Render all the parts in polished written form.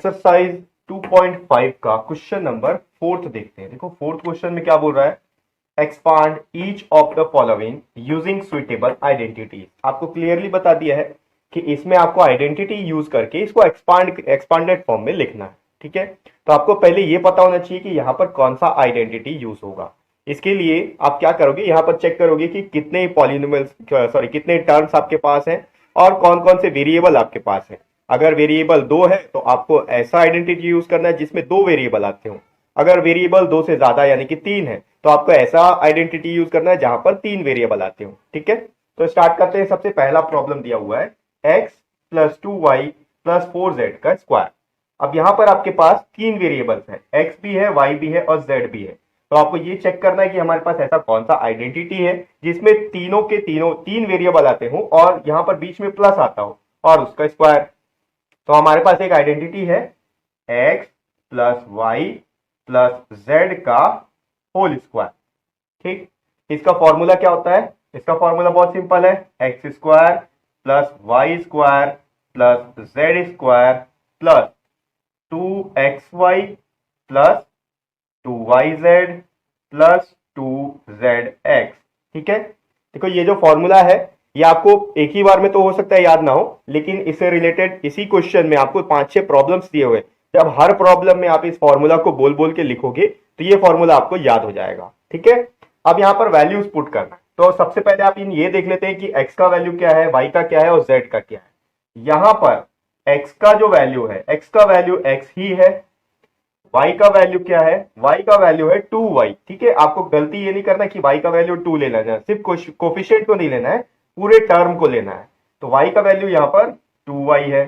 Exercise 2.5 का question number 4 देखते हैं। देखो फोर्थ क्वेश्चन में क्या बोल रहा है, expand each of the following using suitable identity. आपको क्लियरली बता दिया है कि इसमें आपको आइडेंटिटी यूज करके इसको एक्सपांडेड फॉर्म में लिखना है। ठीक है, तो आपको पहले ये पता होना चाहिए कि यहाँ पर कौन सा आइडेंटिटी यूज होगा। इसके लिए आप क्या करोगे, यहाँ पर चेक करोगे कि कितने पॉलिनोमियल्स सॉरी कितने टर्म्स आपके पास हैं और कौन कौन से वेरिएबल आपके पास है। अगर वेरिएबल 2 है तो आपको ऐसा आइडेंटिटी यूज करना है जिसमें 2 वेरिएबल आते हो। अगर वेरिएबल 2 से ज्यादा यानी कि 3 है तो आपको ऐसा आइडेंटिटी यूज करना है जहां पर 3 वेरिएबल आते हो। ठीक है, तो स्टार्ट करते हैं। सबसे पहला प्रॉब्लम दिया हुआ है x plus 2y plus 4z का स्क्वायर। अब यहां पर आपके पास 3 वेरिएबल्स है, x भी है, y भी है और z भी है। तो आपको ये चेक करना है कि हमारे पास ऐसा कौन सा आइडेंटिटी है जिसमें तीनों के तीनों 3 वेरिएबल आते हो और यहां पर बीच में प्लस आता हो और उसका स्क्वायर। तो हमारे पास एक आइडेंटिटी है x plus Y plus Z का होल स्क्वायर। ठीक, इसका फॉर्मूला क्या होता है? इसका फॉर्मूला बहुत सिंपल है, x square plus Y square plus Z square plus 2xy plus 2yz plus 2zx। ठीक है, देखो ये जो फॉर्मूला है ये आपको एक ही बार में तो हो सकता है याद ना हो, लेकिन इससे रिलेटेड इसी क्वेश्चन में आपको 5-6 प्रॉब्लम्स दिए हुए। जब हर प्रॉब्लम में आप इस फॉर्मूला को बोल बोल के लिखोगे तो ये फॉर्मूला आपको याद हो जाएगा। ठीक है, अब यहां पर वैल्यूज पुट करना है। तो सबसे पहले आप इन ये देख लेते हैं कि x का वैल्यू क्या है, y का क्या है और z का क्या है। यहां पर x का जो वैल्यू है, x का वैल्यू x ही है। y का वैल्यू क्या है, y का वैल्यू है 2y। ठीक है, आपको गलती ये नहीं करना कि y का वैल्यू 2 लेना है, सिर्फ कोफिशिएंट को नहीं लेना है, पूरे टर्म को लेना है। तो y का वैल्यू यहां पर 2y है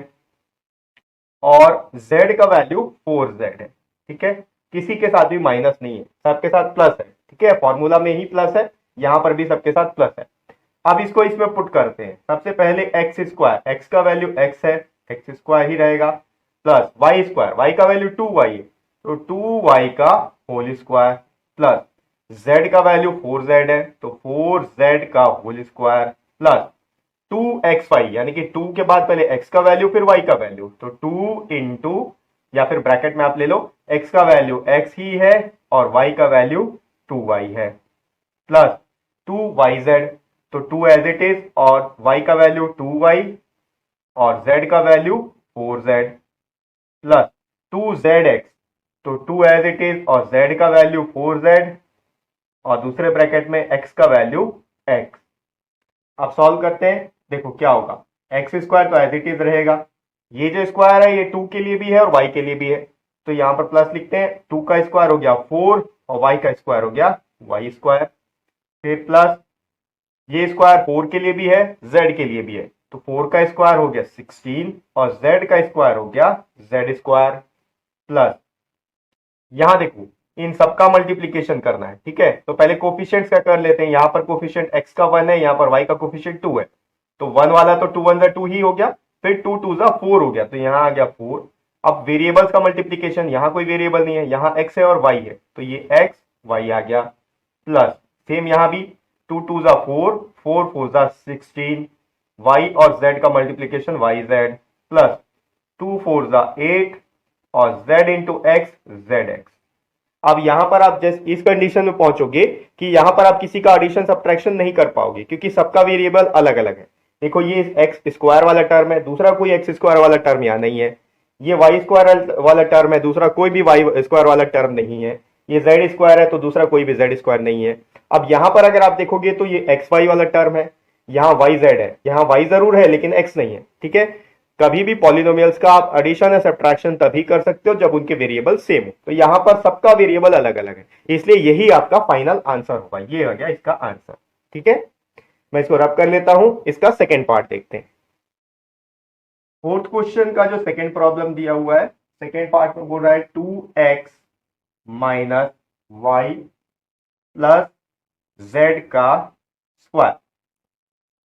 और z का वैल्यू 4z है। ठीक है, किसी के साथ भी माइनस नहीं है, सबके साथ प्लस है। ठीक है, फॉर्मूला में ही प्लस है, यहां पर भी सबके साथ प्लस है। अब इसको इसमें पुट करते हैं। सबसे पहले एक्स स्क्वायर, एक्स का वैल्यू एक्स है, एक्स स्क्वायर ही रहेगा, प्लस वाई स्क्वायर, वाई का वैल्यू 2y है तो 2y का होल स्क्वायर प्लस z का वैल्यू 4z है तो 4z का होल स्क्वायर प्लस 2xy यानी कि 2 के बाद पहले x का वैल्यू फिर y का वैल्यू, तो 2 इंटू या फिर ब्रैकेट में आप ले लो, x का वैल्यू x ही है और y का वैल्यू 2y है प्लस 2yz, तो 2 एज इट इज और y का वैल्यू 2y और z का वैल्यू 4z प्लस 2zx, तो 2 एज इट इज और z का वैल्यू 4z और दूसरे ब्रैकेट में x का वैल्यू x। अब सॉल्व करते हैं, देखो क्या होगा, एक्स स्क्वायर तो एज इट इज रहेगा, ये जो स्क्वायर है ये 2 के लिए भी है और y के लिए भी है, तो यहां पर प्लस लिखते हैं। 2 का स्क्वायर हो गया 4 और y का स्क्वायर हो गया y स्क्वायर, फिर प्लस ये स्क्वायर 4 के लिए भी है z के लिए भी है, तो 4 का स्क्वायर हो गया 16 और z का स्क्वायर हो गया z स्क्वायर प्लस यहां देखो इन सबका मल्टीप्लीकेशन करना है। ठीक है, तो पहले कोफिशिएंट्स का कर लेते हैं। यहां पर कोफिशिएंट x का 1 है, यहां पर y का कोफिशिएंट 2 है, तो 1 वाला तो 2 1 2 ही हो गया, फिर 2 2 4 हो गया, तो यहां आ गया 4। अब वेरिएबल्स का मल्टीप्लीकेशन, यहां कोई वेरिएबल नहीं है, यहां x है और y है, तो ये x y आ गया प्लस सेम यहां भी 2 2 4 4 4 16, y और z का मल्टीप्लीकेशन yz प्लस 2 4 8 और z इंटू एक्स zx। अब यहां पर आप जस्ट इस कंडीशन में पहुंचोगे कि यहां पर आप किसी का एडिशन सब्ट्रैक्शन नहीं कर पाओगे क्योंकि सबका वेरिएबल अलग अलग है। देखो ये एक्स स्क्वायर वाला टर्म है, दूसरा कोई एक्स स्क्वायर वाला टर्म यहां नहीं है, ये वाई स्क्वायर वाला टर्म है, दूसरा कोई भी वाई स्क्वायर वाला टर्म नहीं है, ये जेड स्क्वायर है तो दूसरा कोई भी जेड स्क्वायर नहीं है। अब यहां पर अगर आप देखोगे तो ये एक्स वाई वाला टर्म है, यहाँ वाई जेड है, यहाँ वाई जरूर है लेकिन एक्स नहीं है। ठीक है, कभी भी पॉलिनोमियल्स का आप एडिशन या सब्ट्रैक्शन तभी कर सकते हो जब उनके वेरिएबल सेम हो, तो यहां पर सबका वेरिएबल अलग अलग है, इसलिए यही आपका फाइनल आंसर होगा, ये हो गया इसका आंसर। ठीक है, मैं इसको रब कर लेता हूं, इसका सेकेंड पार्ट देखते हैं। फोर्थ क्वेश्चन का जो सेकेंड प्रॉब्लम दिया हुआ है, सेकेंड पार्ट में बोल रहा है 2x minus Y plus Z का स्क्वायर।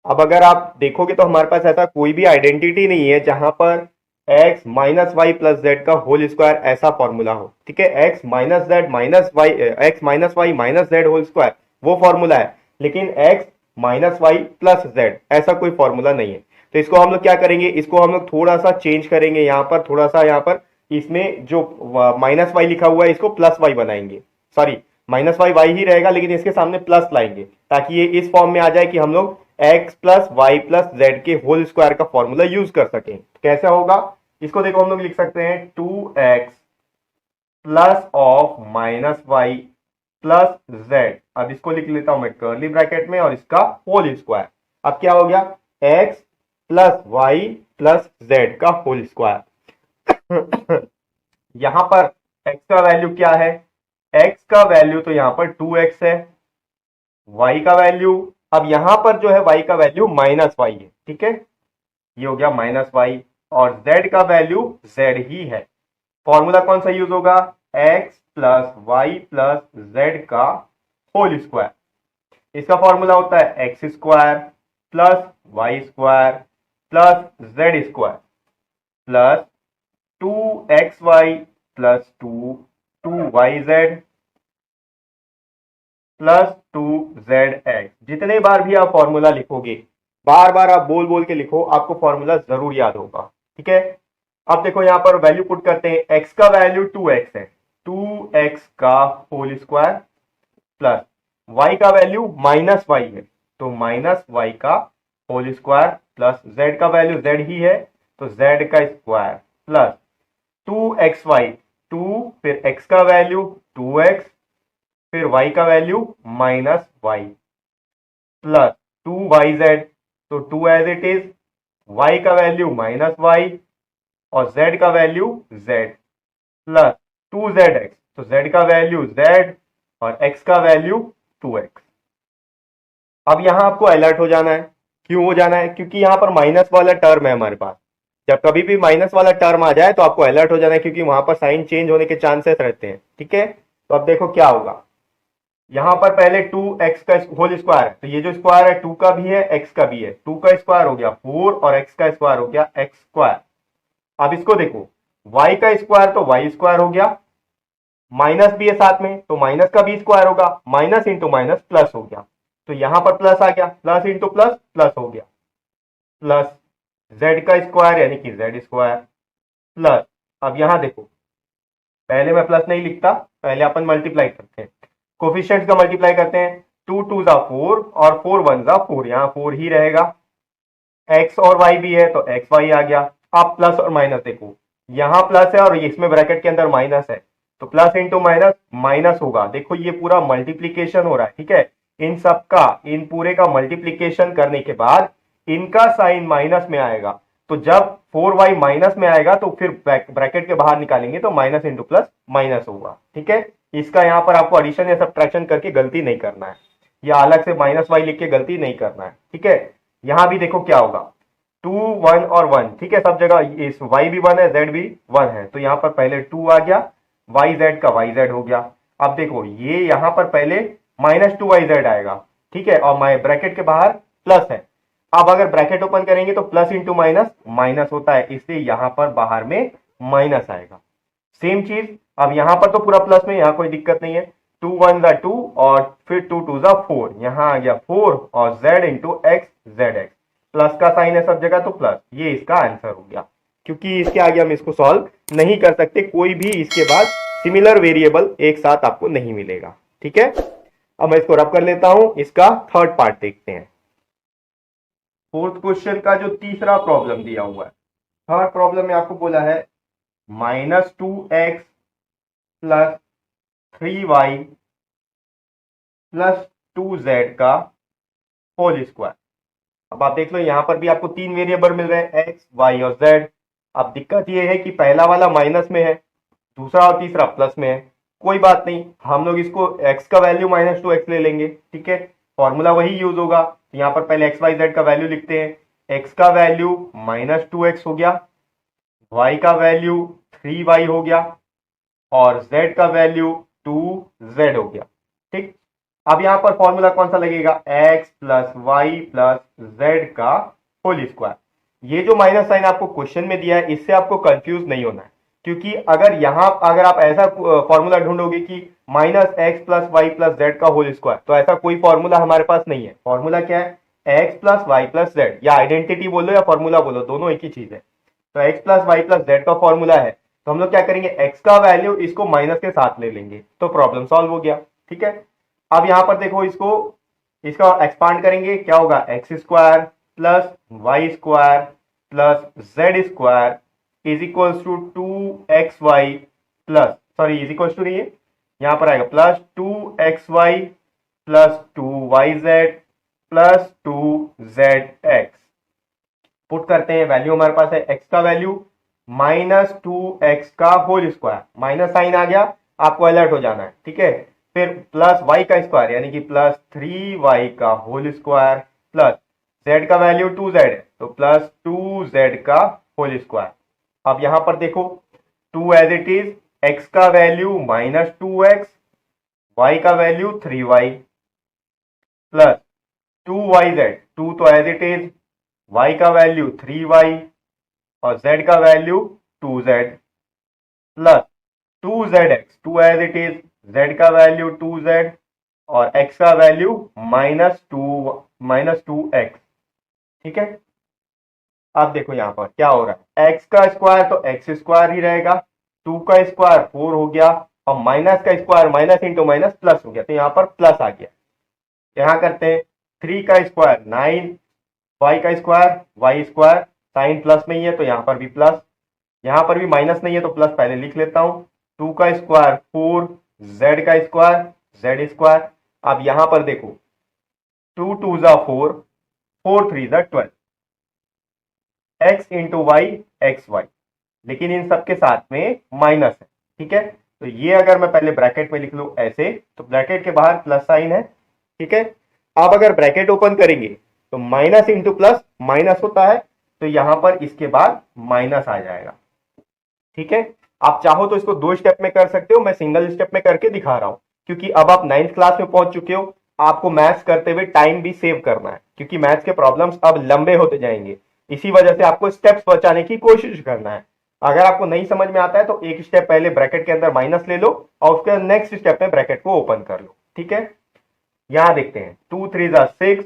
अब अगर आप देखोगे तो हमारे पास ऐसा कोई भी आइडेंटिटी नहीं है जहां पर x minus Y plus Z का होल स्क्वायर ऐसा फॉर्मूला हो। ठीक है, x minus Z minus Y, X minus Y minus Z whole square वो फॉर्मूला है, लेकिन x minus Y plus Z ऐसा कोई फॉर्मूला नहीं है। तो इसको हम लोग क्या करेंगे, इसको हम लोग थोड़ा सा चेंज करेंगे, यहाँ पर थोड़ा सा यहाँ पर इसमें जो माइनस वाई लिखा हुआ है इसको प्लस वाई बनाएंगे, सॉरी माइनस वाई वाई ही रहेगा लेकिन इसके सामने प्लस लाएंगे ताकि ये इस फॉर्म में आ जाए कि हम लोग X plus Y plus Z के होल स्क्वायर का फॉर्मूला यूज कर सकें। तो कैसे होगा, इसको देखो हम लोग लिख सकते हैं 2x plus of minus Y plus z. अब इसको लिख लेता हूं मैं कर्ली ब्रैकेट में और इसका होल स्क्वायर। अब क्या हो गया, x plus Y plus Z का होल स्क्वायर। यहां पर x का वैल्यू क्या है, x का वैल्यू तो यहां पर 2x है, y का वैल्यू, अब यहां पर जो है y का वैल्यू माइनस वाई है, ठीक है, ये हो गया माइनस वाई, और z का वैल्यू z ही है। फॉर्मूला कौन सा यूज होगा, x plus Y plus Z का होल स्क्वायर। इसका फॉर्मूला होता है x square plus Y square plus Z square plus 2xy plus 2y z plus 2zx। जितने बार भी आप फॉर्मूला लिखोगे, बार बार आप बोल बोल के लिखो, आपको फॉर्मूला जरूर याद होगा, ठीक है। अब देखो यहां पर वैल्यू पुट करते हैं, x का वैल्यू 2x है, 2x का होल स्क्वायर प्लस y का वैल्यू माइनस वाई है तो माइनस वाई का होल स्क्वायर प्लस z का वैल्यू z ही है तो z का स्क्वायर प्लस 2xy, 2 फिर x का वैल्यू 2x फिर y का value minus Y plus 2yz, तो 2 एज इट इज, y का वैल्यू माइनस वाई और z का वैल्यू z प्लस 2zx, तो z का वैल्यू z और x का वैल्यू 2x। अब यहां आपको अलर्ट हो जाना है, क्यों हो जाना है, क्योंकि यहां पर माइनस वाला टर्म है हमारे पास। जब कभी भी माइनस वाला टर्म आ जाए तो आपको अलर्ट हो जाना है क्योंकि वहां पर साइन चेंज होने के चांसेस रहते हैं, ठीक है। तो अब देखो क्या होगा, यहां पर पहले 2x का होल स्क्वायर है, तो ये जो स्क्वायर है 2 का भी है x का भी है, 2 का स्क्वायर हो गया 4 और x का स्क्वायर हो गया x स्क्वायर। अब इसको देखो, y का स्क्वायर तो y स्क्वायर हो गया, माइनस भी है साथ में तो माइनस का भी स्क्वायर होगा, माइनस इंटू माइनस प्लस हो गया, तो यहां पर प्लस आ गया, प्लस इंटू प्लस प्लस हो गया, प्लस z का स्क्वायर यानी कि z स्क्वायर प्लस, अब यहां देखो पहले मैं प्लस नहीं लिखता, पहले अपन मल्टीप्लाई करते हैं, कोफिशिएंट्स का मल्टीप्लाई करते हैं, 2 2 जा 4 और 4 1 जा 4, यहां 4 ही रहेगा, x और y भी है तो x y आ गया। आप प्लस और माइनस देखो, यहां प्लस है और इसमें ब्रैकेट के अंदर माइनस है तो प्लस इंटू माइनस माइनस होगा। देखो ये पूरा मल्टीप्लीकेशन हो रहा है, ठीक है, इन सबका, इन पूरे का मल्टीप्लीकेशन करने के बाद इनका साइन माइनस में आएगा, तो जब 4y माइनस में आएगा तो फिर ब्रैकेट के बाहर निकालेंगे तो माइनस इंटू प्लस माइनस होगा, ठीक है। इसका यहां पर आपको एडिशन या सब्ट्रैक्शन करके गलती नहीं करना है, या अलग से माइनस वाई लिख के गलती नहीं करना है, ठीक है। यहां भी देखो क्या होगा, 2 1 और 1, ठीक है, सब जगह इस y भी 1 है z भी 1 है, तो यहां पर पहले 2 आ गया, yz का yz हो गया। अब देखो ये यहां पर पहले माइनस 2yz आएगा, ठीक है, और ब्रैकेट के बाहर प्लस है। अब अगर ब्रैकेट ओपन करेंगे तो प्लस इंटू माइनस माइनस होता है, इसलिए यहां पर बाहर में माइनस आएगा। सेम चीज अब यहां पर तो पूरा प्लस में, यहां कोई दिक्कत नहीं है, 2 1 जा 2 और फिर 2 2 जा 4, यहां आ गया 4 और z into x Z x, plus का साइन है सब जगह तो प्लस, ये इसका आंसर हो गया। क्योंकि इसके आगे हम इसको सॉल्व नहीं कर सकते, कोई भी इसके बाद सिमिलर वेरिएबल एक साथ आपको नहीं मिलेगा, ठीक है। अब मैं इसको रब कर लेता हूं, इसका थर्ड पार्ट देखते हैं। फोर्थ क्वेश्चन का जो तीसरा प्रॉब्लम दिया हुआ है, थर्ड प्रॉब्लम में आपको बोला है -2x plus 3y plus 2z का होल स्क्वायर। अब आप देख लो यहां पर भी आपको 3 वेरिएबल मिल रहे हैं, x y और z। अब दिक्कत यह है कि पहला वाला माइनस में है, दूसरा और तीसरा प्लस में है, कोई बात नहीं, हम लोग इसको x का वैल्यू -2x ले लेंगे, ठीक है, फॉर्मूला वही यूज होगा। यहां पर पहले x y z का वैल्यू लिखते हैं, x का वैल्यू -2x हो गया, y का वैल्यू 3y हो गया और z का वैल्यू 2z हो गया, ठीक। अब यहां पर फॉर्मूला कौन सा लगेगा, x plus Y plus Z का होल स्क्वायर। ये जो माइनस साइन आपको क्वेश्चन में दिया है इससे आपको कंफ्यूज नहीं होना है, क्योंकि अगर आप ऐसा फॉर्मूला ढूंढोगे कि -x plus Y plus Z का होल स्क्वायर, तो ऐसा कोई फॉर्मूला हमारे पास नहीं है। फॉर्मूला क्या है, x plus Y plus z, या आइडेंटिटी बोलो या फॉर्मूला बोलो, दोनों एक ही चीज है। तो x plus Y plus Z का फॉर्मूला है, तो हम लोग क्या करेंगे, x का वैल्यू इसको माइनस के साथ ले लेंगे तो प्रॉब्लम सॉल्व हो गया। ठीक है, अब यहां पर देखो इसको, इसका एक्सपांड करेंगे, क्या होगा, x square plus Y square plus Z square is equals to 2xy plus, sorry is equals to नहीं है, यहां पर आएगा plus 2xy plus 2yz plus 2zx। Put करते हैं, वैल्यू हमारे पास है x का वैल्यू माइनस 2x का होल स्क्वायर, माइनस साइन आ गया, आपको अलर्ट हो जाना है। ठीक है, फिर प्लस y का स्क्वायर यानी कि प्लस 3y का होल स्क्वायर प्लस z का वैल्यू 2z है तो प्लस 2z का होल स्क्वायर। अब यहां पर देखो 2 एज इट इज, x का वैल्यू माइनस 2x, y का वैल्यू 3y प्लस 2yz, 2 तो एज इट इज, y का वैल्यू 3y और z का value 2z plus 2zx, 2 as it is, z का वैल्यू 2z और x का वैल्यू -2x। ठीक है, अब देखो यहां पर क्या हो रहा है, x का स्क्वायर तो x स्क्वायर ही रहेगा, 2 का स्क्वायर 4 हो गया और माइनस का square minus into minus plus हो गया, तो यहां पर प्लस आ गया। यहां करते हैं 3 का स्क्वायर 9, y का square y square, sign plus में ही है तो यहां पर भी प्लस, यहां पर भी माइनस नहीं है तो प्लस पहले लिख लेता हूं, 2 का स्क्वायर 4, z का स्क्वायर z स्क्वायर। अब यहां पर देखो 2 2 जा 4, 4 3 जा 12, x into y x y, लेकिन इन सबके साथ में माइनस है। ठीक है, तो ये अगर मैं पहले ब्रैकेट में लिख लूं ऐसे, तो ब्रैकेट के बाहर प्लस साइन है। ठीक है, अब अगर ब्रैकेट ओपन करेंगे तो माइनस इंटू प्लस माइनस होता है, तो यहां पर इसके बाद माइनस आ जाएगा। ठीक है, आप चाहो तो इसको 2 स्टेप में कर सकते हो, मैं सिंगल स्टेप में करके दिखा रहा हूं, क्योंकि अब आप 9th क्लास में पहुंच चुके हो, आपको मैथ्स करते हुए टाइम भी सेव करना है, क्योंकि मैथ्स के प्रॉब्लम्स अब लंबे होते जाएंगे, इसी वजह से आपको स्टेप्स बचाने की कोशिश करना है। अगर आपको नहीं समझ में आता है तो एक स्टेप पहले ब्रैकेट के अंदर माइनस ले लो और उसके नेक्स्ट स्टेप में ब्रैकेट को ओपन कर लो। ठीक है, यहां देखते हैं 2 3 जा 6,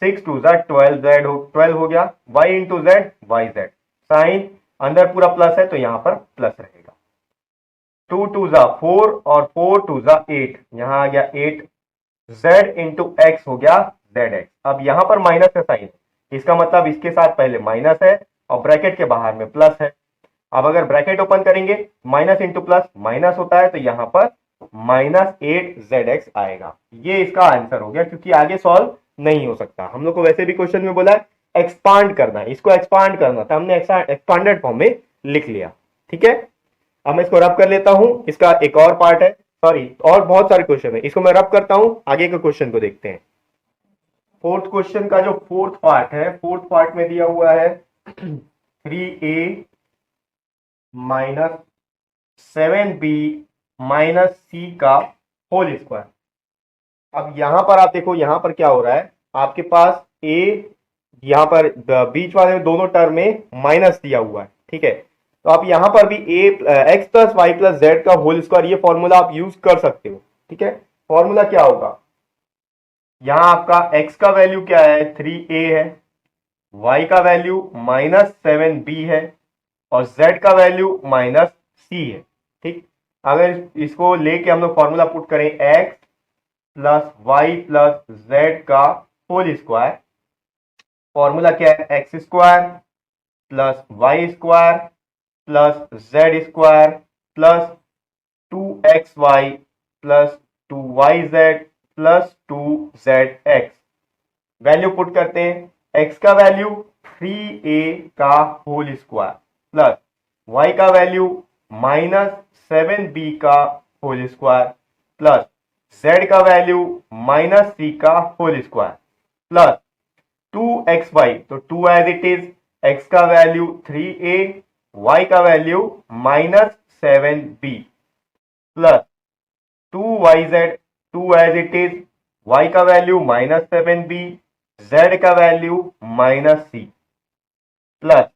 6 2 जा 12, जेड 12 हो गया, y into z y z, sign अंदर पूरा प्लस है तो यहां पर प्लस रहेगा, 2 2 जा 4 और 4 2 जा 8, यहां आ गया 8, z इंटू एक्स हो गया जेड एक्स। अब यहां पर माइनस का साइन है, इसका मतलब इसके साथ पहले माइनस है और ब्रैकेट के बाहर में प्लस है। अब अगर ब्रैकेट ओपन करेंगे, माइनस इंटू प्लस माइनस होता है, तो यहां पर -8zx आएगा। ये इसका आंसर हो गया, क्योंकि आगे सॉल्व नहीं हो सकता। हम लोग को वैसे भी क्वेश्चन में बोला है एक्सपांड करना है, इसको एक्सपांड करना था, हमने एक्सपांडेड फॉर्म में लिख लिया। ठीक है, अब मैं इसको रब कर लेता हूं, इसका एक और पार्ट है, सॉरी और बहुत सारे क्वेश्चन है, इसको मैं रब करता हूं, आगे के क्वेश्चन को देखते हैं। फोर्थ क्वेश्चन का जो फोर्थ पार्ट है, फोर्थ पार्ट में दिया हुआ है 3a माइनस 7b माइनस सी का होल स्क्वायर। अब यहां पर आप देखो, यहां पर क्या हो रहा है, आपके पास a, यहां पर बीच वाले दोनों टर्म में माइनस दिया हुआ है। ठीक है, तो आप यहां पर भी x plus Y plus Z का होल स्क्वायर, ये फॉर्मूला आप यूज कर सकते हो। ठीक है, फॉर्मूला क्या होगा, यहां आपका x का वैल्यू क्या है, 3a है, y का वैल्यू -7b है और z का वैल्यू -c है। ठीक, अगर इसको लेके हम लोग फॉर्मूला पुट करें, x plus Y plus Z का होल स्क्वायर, फॉर्मूला क्या है, x square plus Y square plus Z square plus 2xy plus 2yz plus 2zx। Value put करते हैं, x का वैल्यू 3a का होल स्क्वायर प्लस y का value -7b का whole square plus z का value -c का whole square plus 2xy, तो 2 as it is, x का वैल्यू 3a, y का value -7b plus 2yz, 2 as it is, y का value -7b, z का value -c plus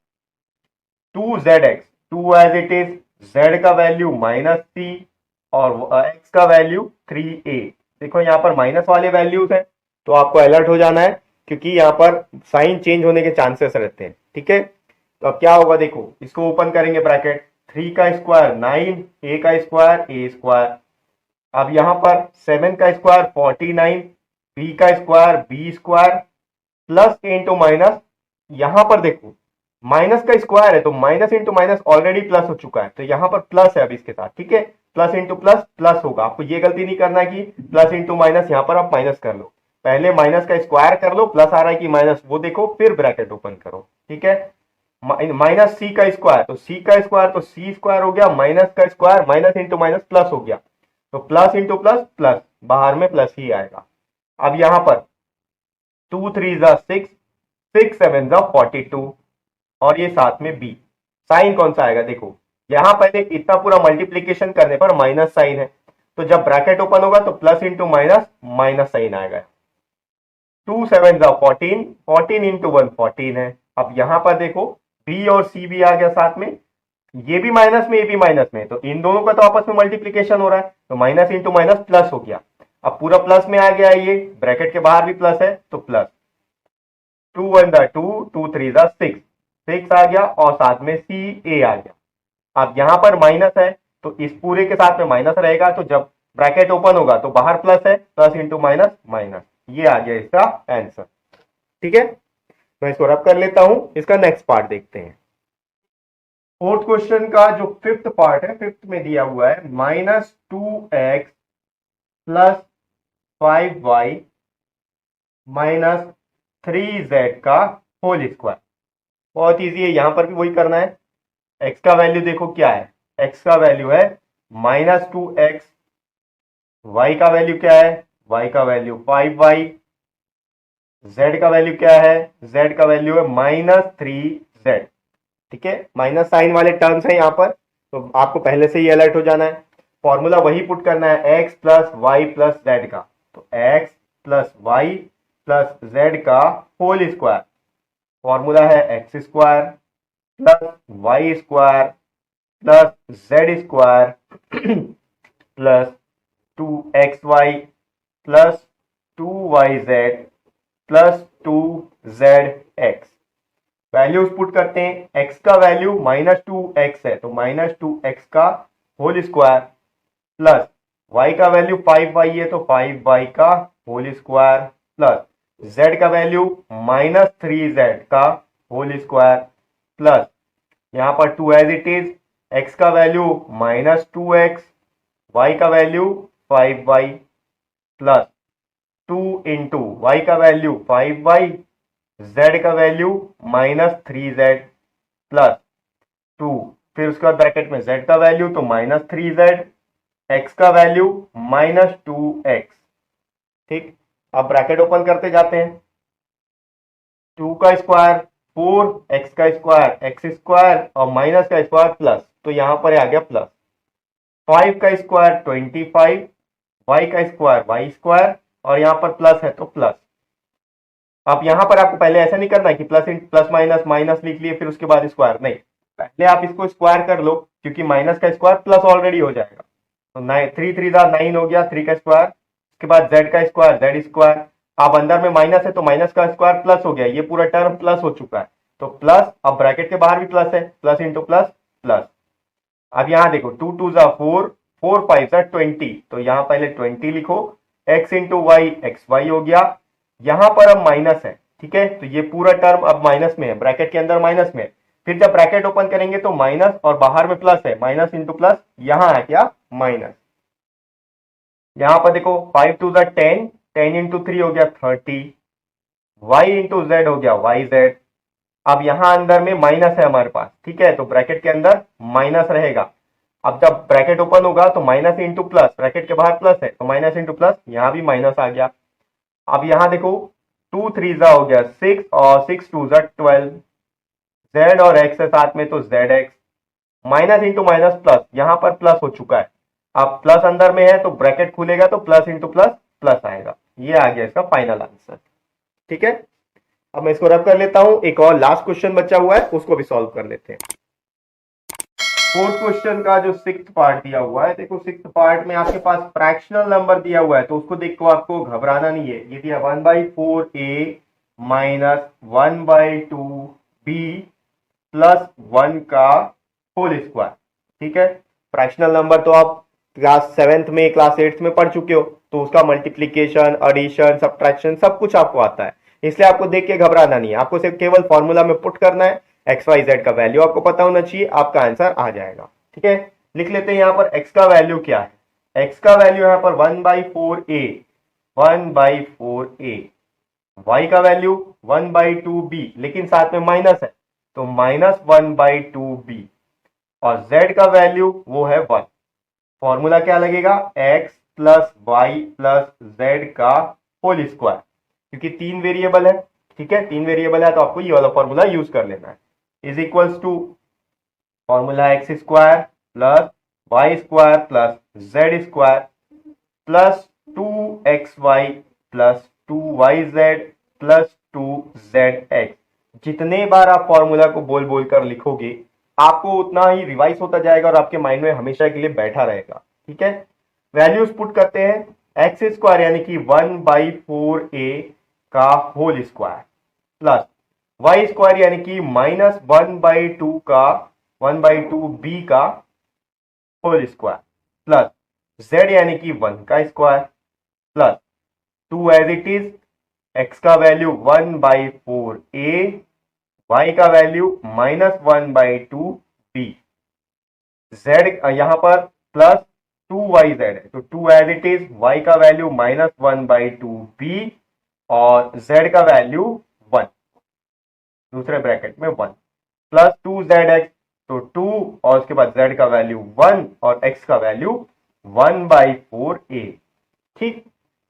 2zx, 2 as it is, z का value -c और x का value 3a। देखो यहां पर माइनस वाले वैल्यूज हैं तो आपको अलर्ट हो जाना है, क्योंकि यहां पर साइन चेंज होने के चांसेस रहते हैं। ठीक है, तो अब क्या होगा, देखो इसको ओपन करेंगे ब्रैकेट, 3 का स्क्वायर 9, a का स्क्वायर a स्क्वायर। अब यहाँ पर 7 का स्क्वायर 49, b का square b square plus into minus. यहां पर देखो माइनस का स्क्वायर है तो minus into minus already plus हो चुका है, तो यहां पर प्लस है अब इसके साथ, ठीक है। प्लस इंटू प्लस प्लस होगा। आपको ये गलती नहीं करना है कि प्लस इंटू माइनस, यहां पर आप माइनस कर लो, पहले माइनस का स्क्वायर कर लो, प्लस आ रहा है कि माइनस वो देखो, फिर ब्रैकेट ओपन करो, ठीक है। माइनस सी का स्क्वायर तो सी का स्क्वायर तो सी स्क्वायर हो गया, माइनस का square minus into minus plus हो गया, तो प्लस इंटू प्लस प्लस, बाहर में प्लस ही आएगा। अब यहां पर 2 3 जा 6, 6 7 जा 42, और ये साथ में बी। साइन कौन सा आएगा देखो, यहां पहले इतना पूरा मल्टीप्लीकेशन करने पर माइनस साइन है, तो जब ब्रैकेट ओपन होगा तो plus into minus minus sign आएगा। 2 7 जा 14, 14 इंटू 1 14 है। अब यहां पर देखो बी और सी भी आ गया साथ में, ये भी माइनस में ये भी माइनस में, तो इन दोनों का तो आपस में मल्टीप्लीकेशन हो रहा है, तो माइनस इंटू माइनस प्लस हो गया। अब पूरा प्लस में आ गया, ये ब्रैकेट के बाहर भी प्लस है तो प्लस। 2 1 जा 2, 2 3 जा 6, 6 आ गया और साथ में सी ए आ गया। अब यहां पर माइनस है तो इस पूरे के साथ में माइनस रहेगा, तो जब ब्रैकेट ओपन होगा तो बाहर प्लस है, प्लस इंटू माइनस माइनस, ये आ गया इसका आंसर, ठीक है। मैं इसको रब कर लेता हूं, इसका नेक्स्ट पार्ट देखते हैं। फोर्थ क्वेश्चन का जो फिफ्थ पार्ट है, फिफ्थ में दिया हुआ है -2x plus 5y minus 3z का होल स्क्वायर। बहुत इजी है, यहां पर भी वही करना है। x का वैल्यू देखो क्या है, x का वैल्यू है -2x, y का वैल्यू क्या है, y का वैल्यू 5y, z का वैल्यू क्या है, z का वैल्यू है -3z, ठीक है। माइनस साइन वाले टर्म्स है यहाँ पर, तो आपको पहले से ही अलर्ट हो जाना है। फॉर्मूला वही पुट करना है, x plus Y plus Z का, तो x plus Y plus Z का होल स्क्वायर। फॉर्मूला है x square plus Y square plus Z square plus 2xy plus 2yz plus 2zx। Values put करते हैं, x का value -2x है तो -2x का होल स्क्वायर प्लस y का value 5y है तो 5y का होल स्क्वायर प्लस z का वैल्यू -3z का होल स्क्वायर प्लस यहां पर 2 एज इट इज, x का वैल्यू -2x, y का value 5y plus 2 into y का वैल्यू 5y, z का वैल्यू -3z प्लस 2, फिर उसके बाद ब्रैकेट में z का वैल्यू तो -3z, x का वैल्यू -2x, ठीक। अब ब्रैकेट ओपन करते जाते हैं, 2 का स्क्वायर 4, x का स्क्वायर x स्क्वायर और माइनस का स्क्वायर प्लस, तो यहां पर आ गया प्लस। 5 का स्क्वायर 25, y का स्क्वायर y स्क्वायर और यहां पर प्लस है तो प्लस। अब यहां पर आपको पहले ऐसा नहीं करना है कि प्लस माइनस माइनस लिख लिए फिर उसके बाद स्क्वायर, नहीं, पहले आप इसको स्क्वायर कर लो, क्योंकि माइनस का स्क्वायर प्लस ऑलरेडी हो जाएगा। तो 3 3 9 हो गया, 3 का स्क्वायर, उसके बाद z का स्क्वायर z स्क्वायर। अब अंदर में माइनस है तो माइनस का स्क्वायर प्लस हो गया, ये पूरा टर्म प्लस हो चुका है, तो प्लस, अब ब्रैकेट के बाहर भी प्लस है, प्लस इंटू प्लस प्लस। अब यहां देखो 2 2 जा 4, 4 5 जा 20, तो यहां पहले 20 लिखो, x into y x y हो गया। यहां पर अब माइनस है, ठीक है, तो ये पूरा टर्म अब माइनस में है, ब्रैकेट के अंदर माइनस में है। फिर जब ब्रैकेट ओपन करेंगे तो माइनस और बाहर में प्लस है, माइनस इंटू प्लस, यहां है क्या माइनस। यहां पर देखो 5 2 जा 10, 10 इंटू 3 हो गया 30, y इंटू जेड हो गया वाई जेड। अब यहां अंदर में माइनस है हमारे पास, ठीक है, तो ब्रैकेट के अंदर माइनस रहेगा। अब जब ब्रैकेट ओपन होगा तो माइनस इंटू प्लस, ब्रैकेट के बाहर प्लस है तो माइनस इंटू प्लस, यहां भी माइनस आ गया। अब यहां देखो 2 3 जा हो गया 6 और 6 2 जा 12, z और x है साथ में तो zx, minus into minus plus, यहां पर प्लस हो चुका है। अब प्लस अंदर में है तो ब्रैकेट खुलेगा तो प्लस इंटू प्लस प्लस आएगा, ये आ गया इसका फाइनल आंसर, ठीक है। अब मैं इसको रब कर लेता हूं, एक और लास्ट क्वेश्चन बचा हुआ है उसको भी सॉल्व कर लेते हैं। फोर्थ क्वेश्चन का जो सिक्स्थ पार्ट दिया हुआ है, देखो सिक्स्थ पार्ट में आपके पास फ्रैक्शनल नंबर दिया हुआ है, तो उसको देखो आपको घबराना नहीं है। ये दिया 1/4a माइनस 1/2b प्लस 1 का होल स्क्वायर। ठीक है। फ्रैक्शनल नंबर तो आप क्लास 7th में क्लास 8th में पढ़ चुके हो, तो उसका मल्टीप्लीकेशन, एडिशन, सब्ट्रैक्शन सब कुछ आपको आता है, इसलिए आपको देख के घबराना नहीं है, आपको सिर्फ केवल फॉर्मूला में पुट करना है, एक्स वाई जेड का वैल्यू आपको पता होना चाहिए, आपका आंसर आ जाएगा। ठीक है, लिख लेते हैं यहाँ पर एक्स का वैल्यू क्या है। एक्स का वैल्यू यहाँ पर 1/4a, 1/4a। y का वैल्यू 1/2b, लेकिन साथ में माइनस है तो -1/2b, और z का वैल्यू वो है 1। फॉर्मूला क्या लगेगा, x plus Y plus Z का होल स्क्वायर, क्योंकि 3 वेरिएबल है। ठीक है, 3 वेरिएबल है तो आपको ये वाला फॉर्मूला यूज कर लेना है। Is equals to formula x square plus Y square plus Z square plus 2xy plus 2yz plus 2zx। जितने बार आप फॉर्मूला को बोल बोल कर लिखोगे आपको उतना ही रिवाइज होता जाएगा और आपके माइंड में हमेशा के लिए बैठा रहेगा। ठीक है, वैल्यूज पुट करते हैं। एक्स स्क्वायर यानी कि 1/4a का whole square plus Y square यानी कि -1/2 का 1/2b का होल स्क्वायर प्लस z यानी कि 1 का square plus 2 as it is, x का वैल्यू 1/4a, y का वैल्यू -1/2b, z यहां पर प्लस 2yz है तो 2 एज इट इज, y का वैल्यू -1/2b और z का वैल्यू 1, दूसरे ब्रैकेट में 1 प्लस 2zx, तो 2 और उसके बाद z का वैल्यू 1 और x का वैल्यू 1/4a। ठीक,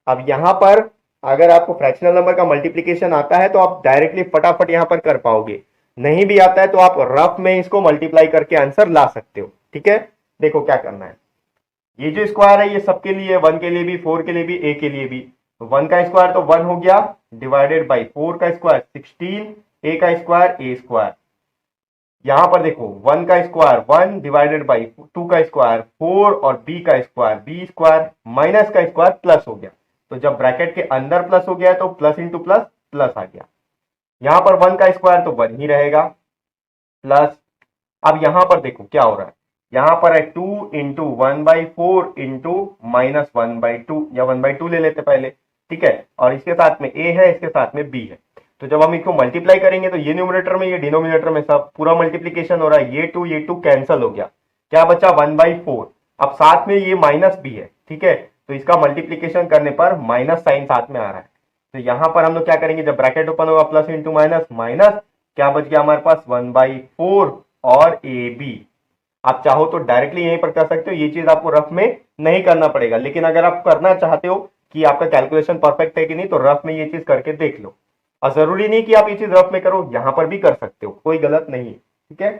अब यहां पर अगर आपको फ्रैक्शनल नंबर का मल्टीप्लीकेशन आता है तो आप डायरेक्टली फटाफट यहां पर कर पाओगे, नहीं भी आता है तो आप रफ में इसको मल्टीप्लाई करके आंसर ला सकते हो। ठीक है, देखो क्या करना है, ये जो स्क्वायर है ये सबके लिए, 1 के लिए भी, 4 के लिए भी, a के लिए भी। तो 1 का स्क्वायर तो 1 हो गया, डिवाइडेड बाई 4 का स्क्वायर 16, a का स्क्वायर a स्क्वायर। यहां पर देखो 1 का स्क्वायर 1 डिवाइडेड बाई 2 का स्क्वायर 4 और b का स्क्वायर b स्क्वायर, माइनस का स्क्वायर प्लस हो गया, तो जब ब्रैकेट के अंदर प्लस हो गया तो प्लस इंटू प्लस प्लस आ गया। यहां पर 1 का स्क्वायर तो 1 ही रहेगा प्लस, अब यहां पर देखो क्या हो रहा है, यहां पर है 2 इंटू 1/4 इंटू -1/2, या 1/2 ले लेते पहले। ठीक है, और इसके साथ में a है, इसके साथ में b है, तो जब हम इसको मल्टीप्लाई करेंगे तो ये न्यूमरेटर में ये डिनोमिनेटर में सब पूरा मल्टीप्लीकेशन हो रहा है, ये 2 कैंसिल हो गया, क्या बचा 1/4। अब साथ में ये माइनस भी है। ठीक है, तो इसका मल्टीप्लीकेशन करने पर माइनस साइन साथ में आ रहा है, तो यहां पर हम लोग क्या करेंगे, जब ब्रैकेट ओपन होगा प्लस इंटू माइनस माइनस, क्या बच गया हमारे पास 1/4 और ए बी। आप चाहो तो डायरेक्टली यहीं पर कर सकते हो, ये चीज आपको रफ में नहीं करना पड़ेगा, लेकिन अगर आप करना चाहते हो कि आपका कैलकुलेशन परफेक्ट है कि नहीं तो रफ में ये चीज करके देख लो, और जरूरी नहीं कि आप ये चीज रफ में करो, यहां पर भी कर सकते हो, कोई गलत नहीं है। ठीक है,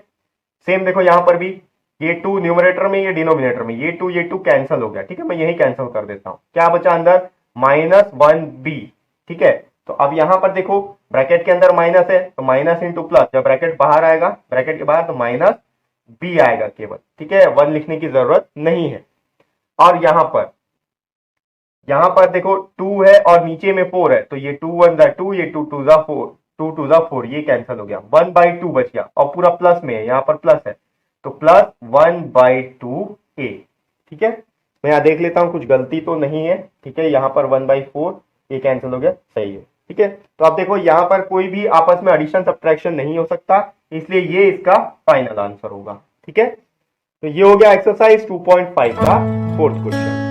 सेम देखो यहां पर भी ये 2 न्यूमरेटर में, ये डिनोमिनेटर में, ये 2 कैंसिल हो गया। ठीक है, मैं यही कैंसिल कर देता हूं, क्या बचा अंदर -1b। ठीक है, तो अब यहां पर देखो ब्रैकेट के अंदर माइनस है तो माइनस इंटू प्लस, जब ब्रैकेट बाहर आएगा, ब्रैकेट के बाहर, तो माइनस b आएगा केवल। ठीक है, 1 लिखने की जरूरत नहीं है। और यहां पर देखो 2 है और नीचे में 4 है, तो ये 2 1 जा 2, ये 2 2 जा 4, 2 2 जा 4, ये कैंसिल हो गया, 1/2 बच गया, और पूरा प्लस में है, यहां पर प्लस है तो प्लस 1/2a। ठीक है, मैं यहां देख लेता हूं कुछ गलती तो नहीं है। ठीक है, यहां पर 1/4 ये कैंसिल हो गया, सही है। ठीक है, तो आप देखो यहां पर कोई भी आपस में एडिशन सब्ट्रैक्शन नहीं हो सकता, इसलिए ये इसका फाइनल आंसर होगा। ठीक है, तो ये हो गया एक्सरसाइज 2.5 का 4th क्वेश्चन।